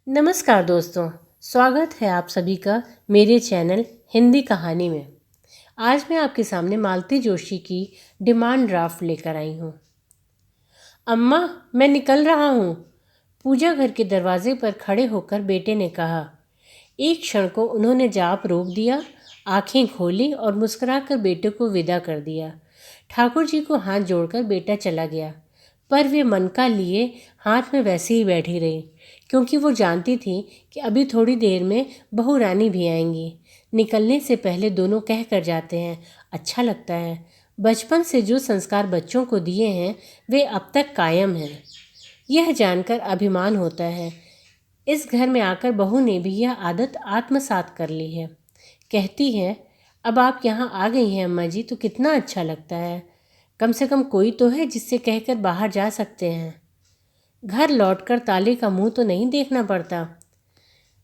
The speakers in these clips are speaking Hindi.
नमस्कार दोस्तों, स्वागत है आप सभी का मेरे चैनल हिंदी कहानी में। आज मैं आपके सामने मालती जोशी की डिमांड ड्राफ्ट लेकर आई हूँ। अम्मा, मैं निकल रहा हूँ। पूजा घर के दरवाजे पर खड़े होकर बेटे ने कहा। एक क्षण को उन्होंने जाप रोक दिया, आंखें खोली और मुस्कुराकर बेटे को विदा कर दिया। ठाकुर जी को हाथ जोड़कर बेटा चला गया, पर वे मन का लिए हाथ में वैसे ही बैठी रही, क्योंकि वो जानती थी कि अभी थोड़ी देर में बहू रानी भी आएंगी। निकलने से पहले दोनों कह कर जाते हैं, अच्छा लगता है। बचपन से जो संस्कार बच्चों को दिए हैं वे अब तक कायम हैं। यह जानकर अभिमान होता है। इस घर में आकर बहू ने भी यह आदत आत्मसात कर ली है। कहती है, अब आप यहाँ आ गई हैं अम्मा जी, तो कितना अच्छा लगता है। कम से कम कोई तो है जिससे कहकर बाहर जा सकते हैं। घर लौटकर ताले का मुंह तो नहीं देखना पड़ता।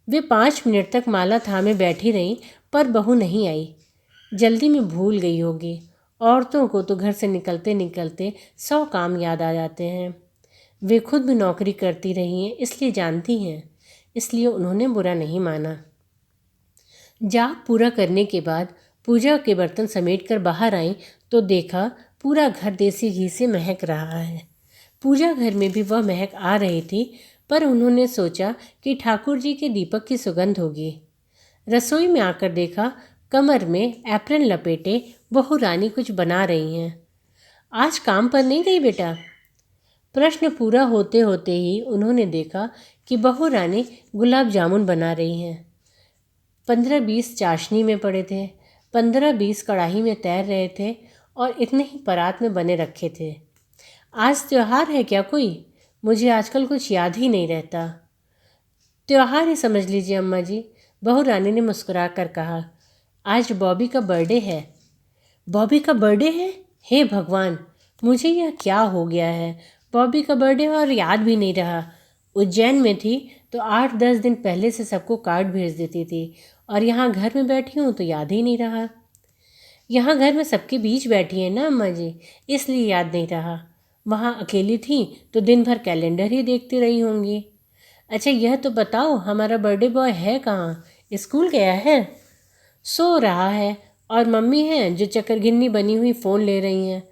वे 5 मिनट तक माला थामे बैठी रहीं, पर बहू नहीं आई। जल्दी में भूल गई होगी। औरतों को तो घर से निकलते निकलते 100 काम याद आ जाते हैं। वे खुद भी नौकरी करती रही हैं, इसलिए जानती हैं। इसलिए उन्होंने बुरा नहीं माना। जाप पूरा करने के बाद पूजा के बर्तन समेटकर बाहर आई तो देखा पूरा घर देसी घी से महक रहा है। पूजा घर में भी वह महक आ रही थी, पर उन्होंने सोचा कि ठाकुर जी के दीपक की सुगंध होगी। रसोई में आकर देखा कमर में एप्रन लपेटे बहू रानी कुछ बना रही हैं। आज काम पर नहीं गई बेटा? प्रश्न पूरा होते होते ही उन्होंने देखा कि बहू रानी गुलाब जामुन बना रही हैं। 15-20 चाशनी में पड़े थे, 15-20 कढ़ाई में तैर रहे थे और इतने ही परात में बने रखे थे। आज त्योहार है क्या कोई? मुझे आजकल कुछ याद ही नहीं रहता। त्योहार ही समझ लीजिए अम्मा जी, बहू रानी ने मुस्कुरा कर कहा। आज बॉबी का बर्थडे है। बॉबी का बर्थडे है? हे भगवान, मुझे यह क्या हो गया है। बॉबी का बर्थडे और याद भी नहीं रहा। उज्जैन में थी तो 8-10 दिन पहले से सबको कार्ड भेज देती थी, और यहाँ घर में बैठी हूँ तो याद ही नहीं रहा। यहाँ घर में सबके बीच बैठी है ना अम्मा जी, इसलिए याद नहीं रहा। वहाँ अकेली थी तो दिन भर कैलेंडर ही देखती रही होंगी। अच्छा यह तो बताओ, हमारा बर्थडे बॉय है कहाँ? स्कूल गया है? सो रहा है, और मम्मी हैं जो चक्करगिन्नी बनी हुई फ़ोन ले रही हैं।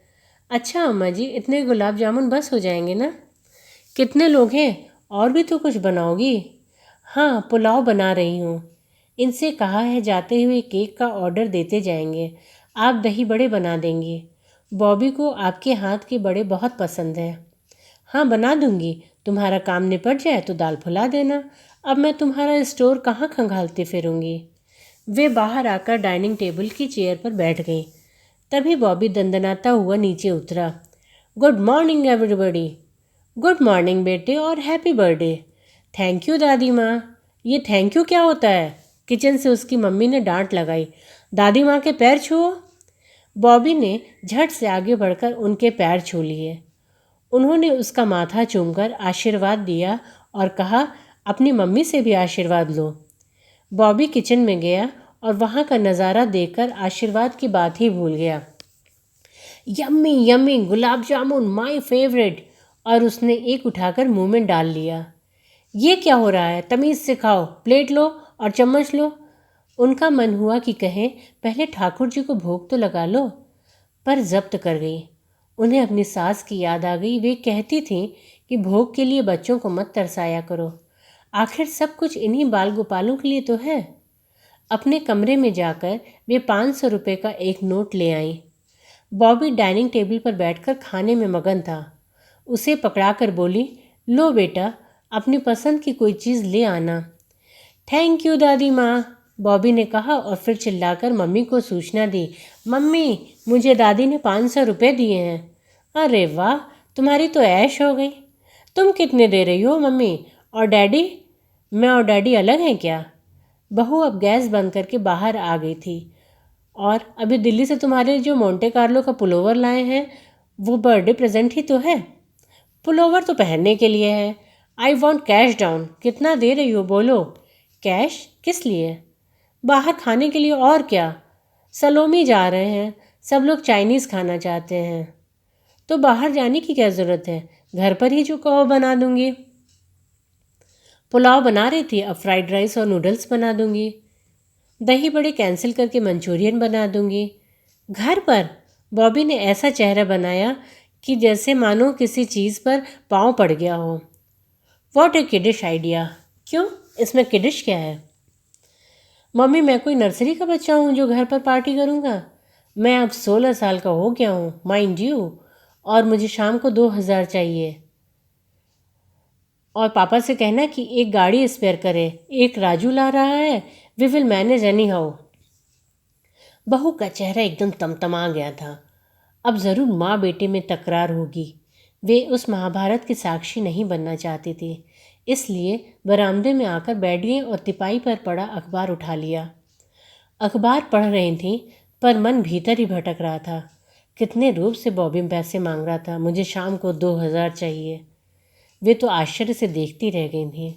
अच्छा अम्मा जी, इतने गुलाब जामुन बस हो जाएंगे ना? कितने लोग हैं? और भी तो कुछ बनाओगी? हाँ, पुलाव बना रही हूँ। इनसे कहा है जाते हुए केक का ऑर्डर देते जाएंगे। आप दही बड़े बना देंगी। बॉबी को आपके हाथ के बड़े बहुत पसंद है। हाँ बना दूंगी। तुम्हारा काम निपट जाए तो दाल फुला देना। अब मैं तुम्हारा स्टोर कहाँ खंगालती फिरूंगी। वे बाहर आकर डाइनिंग टेबल की चेयर पर बैठ गई। तभी बॉबी दंदनाता हुआ नीचे उतरा। Good morning everybody. Good morning बेटे और हैप्पी बर्थडे। थैंक यू दादी माँ। ये थैंक यू क्या होता है? किचन से उसकी मम्मी ने डांट लगाई। दादी माँ के पैर छुओ। बॉबी ने झट से आगे बढ़कर उनके पैर छू लिए। उन्होंने उसका माथा चूमकर आशीर्वाद दिया और कहा, अपनी मम्मी से भी आशीर्वाद लो। बॉबी किचन में गया और वहाँ का नज़ारा देखकर आशीर्वाद की बात ही भूल गया। Yummy yummy gulab jamun my favourite. और उसने एक उठाकर मुंह में डाल लिया। ये क्या हो रहा है? तमीज़ से खाओ, प्लेट लो और चम्मच लो। उनका मन हुआ कि कहें, पहले ठाकुर जी को भोग तो लगा लो, पर जब्त कर गई। उन्हें अपनी सास की याद आ गई। वे कहती थीं कि भोग के लिए बच्चों को मत तरसाया करो, आखिर सब कुछ इन्हीं बाल गोपालों के लिए तो है। अपने कमरे में जाकर वे 500 रुपये का एक नोट ले आई। बॉबी डाइनिंग टेबल पर बैठकर खाने में मगन था। उसे पकड़ाकर बोली, लो बेटा, अपनी पसंद की कोई चीज़ ले आना। थैंक यू दादी माँ, बॉबी ने कहा और फिर चिल्लाकर मम्मी को सूचना दी। मम्मी, मुझे दादी ने 500 रुपये दिए हैं। अरे वाह, तुम्हारी तो ऐश हो गई। तुम कितने दे रही हो मम्मी? और डैडी? मैं और डैडी अलग हैं क्या? बहू अब गैस बंद करके बाहर आ गई थी। और अभी दिल्ली से तुम्हारे जो मोंटे कार्लो का पुलोवर लाए हैं वो बर्थडे प्रेजेंट ही तो है। पुलोवर तो पहनने के लिए है। I want cash down. कितना दे रही हो बोलो? कैश किस लिए? बाहर खाने के लिए, और क्या। सलोमी जा रहे हैं, सब लोग चाइनीज़ खाना चाहते हैं। तो बाहर जाने की क्या ज़रूरत है, घर पर ही जो कहो बना दूंगी। पुलाव बना रही थी, अब फ्राइड राइस और नूडल्स बना दूंगी। दही बड़े कैंसिल करके मंचूरियन बना दूंगी। घर पर बॉबी ने ऐसा चेहरा बनाया कि जैसे मानो किसी चीज़ पर पाँव पड़ गया हो। What A kiddish idea. क्यों, इसमें किडिश क्या है? मम्मी, मैं कोई नर्सरी का बच्चा हूँ जो घर पर पार्टी करूँगा? मैं अब 16 साल का हो गया हूँ, माइंड यू, और मुझे शाम को 2,000 चाहिए। और पापा से कहना कि एक गाड़ी स्पेयर करे, एक राजू ला रहा है, we will manage anyhow. बहू का चेहरा एकदम तमतमा गया था। अब ज़रूर माँ बेटे में तकरार होगी। वे उस महाभारत की साक्षी नहीं बनना चाहती थी, इसलिए बरामदे में आकर बैठ गई और तिपाई पर पड़ा अखबार उठा लिया। अखबार पढ़ रही थी, पर मन भीतर ही भटक रहा था। कितने रूप से बॉबी पैसे मांग रहा था, मुझे शाम को 2,000 चाहिए। वे तो आश्चर्य से देखती रह गई थी।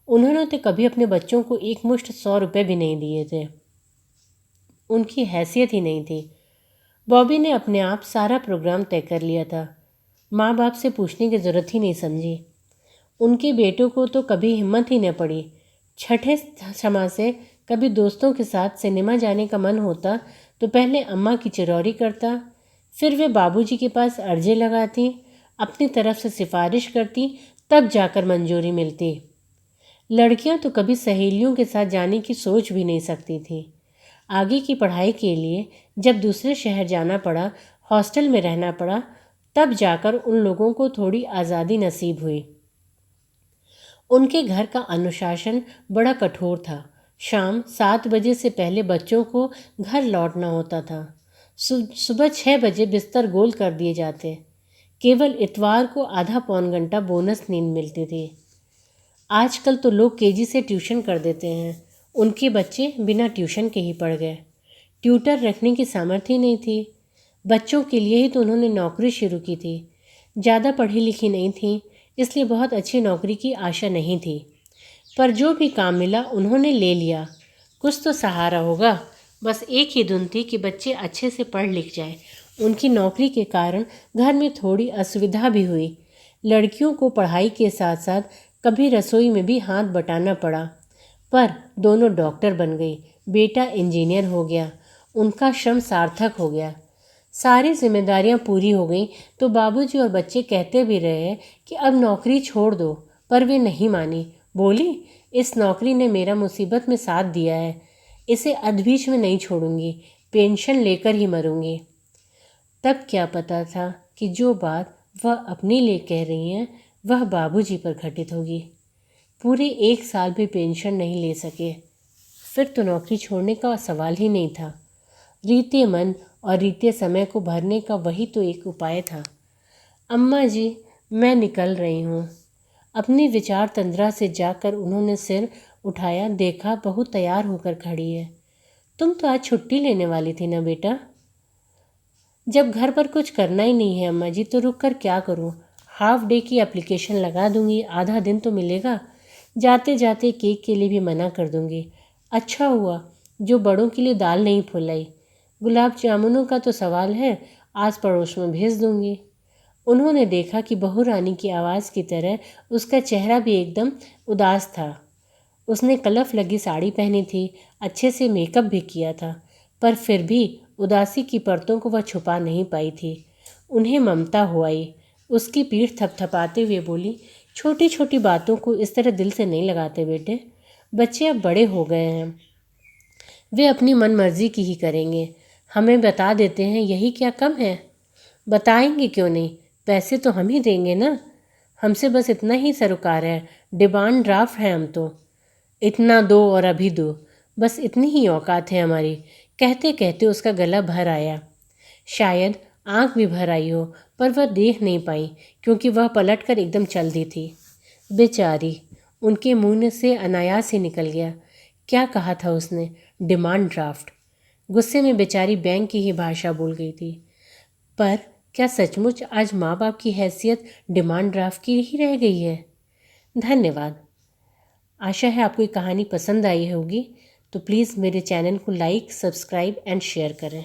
उन्होंने तो कभी अपने बच्चों को एक मुश्त 100 रुपये भी नहीं दिए थे। उनकी हैसियत ही नहीं थी। बॉबी ने अपने आप सारा प्रोग्राम तय कर लिया था। माँ बाप से पूछने की ज़रूरत ही नहीं समझी। उनके बेटों को तो कभी हिम्मत ही न पड़ी। छठे क्षमा से कभी दोस्तों के साथ सिनेमा जाने का मन होता तो पहले अम्मा की चिरौरी करता, फिर वे बाबूजी के पास अर्ज़ी लगाती, अपनी तरफ से सिफारिश करती, तब जाकर मंजूरी मिलती। लड़कियां तो कभी सहेलियों के साथ जाने की सोच भी नहीं सकती थी। आगे की पढ़ाई के लिए जब दूसरे शहर जाना पड़ा, हॉस्टल में रहना पड़ा, तब जाकर उन लोगों को थोड़ी आज़ादी नसीब हुई। उनके घर का अनुशासन बड़ा कठोर था। शाम 7 बजे से पहले बच्चों को घर लौटना होता था। सुबह 6 बजे बिस्तर गोल कर दिए जाते। केवल इतवार को आधा पौन घंटा बोनस नींद मिलती थी। आजकल तो लोग केजी से ट्यूशन कर देते हैं। उनके बच्चे बिना ट्यूशन के ही पढ़ गए। ट्यूटर रखने की सामर्थ्य नहीं थी। बच्चों के लिए ही तो उन्होंने नौकरी शुरू की थी। ज़्यादा पढ़ी लिखी नहीं थी, इसलिए बहुत अच्छी नौकरी की आशा नहीं थी, पर जो भी काम मिला उन्होंने ले लिया। कुछ तो सहारा होगा। बस एक ही धुन थी कि बच्चे अच्छे से पढ़ लिख जाए। उनकी नौकरी के कारण घर में थोड़ी असुविधा भी हुई। लड़कियों को पढ़ाई के साथ साथ कभी रसोई में भी हाथ बटाना पड़ा, पर दोनों डॉक्टर बन गई। बेटा इंजीनियर हो गया। उनका श्रम सार्थक हो गया। सारी जिम्मेदारियां पूरी हो गई तो बाबूजी और बच्चे कहते भी रहे कि अब नौकरी छोड़ दो, पर वे नहीं मानी। बोली, इस नौकरी ने मेरा मुसीबत में साथ दिया है, इसे अधबीच में नहीं छोड़ूंगी, पेंशन लेकर ही मरूंगी। तब क्या पता था कि जो बात वह अपने लिए कह रही हैं वह बाबूजी पर घटित होगी। पूरे 1 साल भी पेंशन नहीं ले सके। फिर तो नौकरी छोड़ने का सवाल ही नहीं था। रीते मन और रीते समय को भरने का वही तो एक उपाय था। अम्मा जी, मैं निकल रही हूँ। अपनी विचार तंद्रा से जाकर उन्होंने सिर उठाया, देखा बहू तैयार होकर खड़ी है। तुम तो आज छुट्टी लेने वाली थी ना बेटा? जब घर पर कुछ करना ही नहीं है अम्मा जी, तो रुक कर क्या करूँ? हाफ डे की एप्लीकेशन लगा दूंगी, आधा दिन तो मिलेगा। जाते जाते केक के लिए भी मना कर दूंगी। अच्छा हुआ जो बड़ों के लिए दाल नहीं फुलाई। गुलाब जामुनों का तो सवाल है, आस पड़ोस में भेज दूंगी। उन्होंने देखा कि बहू रानी की आवाज़ की तरह उसका चेहरा भी एकदम उदास था। उसने कलफ लगी साड़ी पहनी थी, अच्छे से मेकअप भी किया था, पर फिर भी उदासी की परतों को वह छुपा नहीं पाई थी। उन्हें ममता हो आई। उसकी पीठ थपथपाते हुए बोली, छोटी छोटी बातों को इस तरह दिल से नहीं लगाते बेटे। बच्चे अब बड़े हो गए हैं, वे अपनी मनमर्जी की ही करेंगे। हमें बता देते हैं, यही क्या कम है? बताएंगे क्यों नहीं, पैसे तो हम ही देंगे ना। हमसे बस इतना ही सरोकार है, डिमांड ड्राफ्ट है हम तो। इतना दो और अभी दो, बस इतनी ही औकात है हमारी। कहते कहते उसका गला भर आया। शायद आंख भी भर आई हो, पर वह देख नहीं पाई क्योंकि वह पलटकर एकदम चल दी थी। बेचारी, उनके मुंह से अनायास ही निकल गया। क्या कहा था उसने? Demand draft. गुस्से में बेचारी बैंक की ही भाषा बोल गई थी। पर क्या सचमुच आज माँ बाप की हैसियत डिमांड ड्राफ्ट की ही रह गई है? धन्यवाद। आशा है आपको ये कहानी पसंद आई होगी, तो प्लीज़ मेरे चैनल को लाइक, सब्सक्राइब एंड शेयर करें।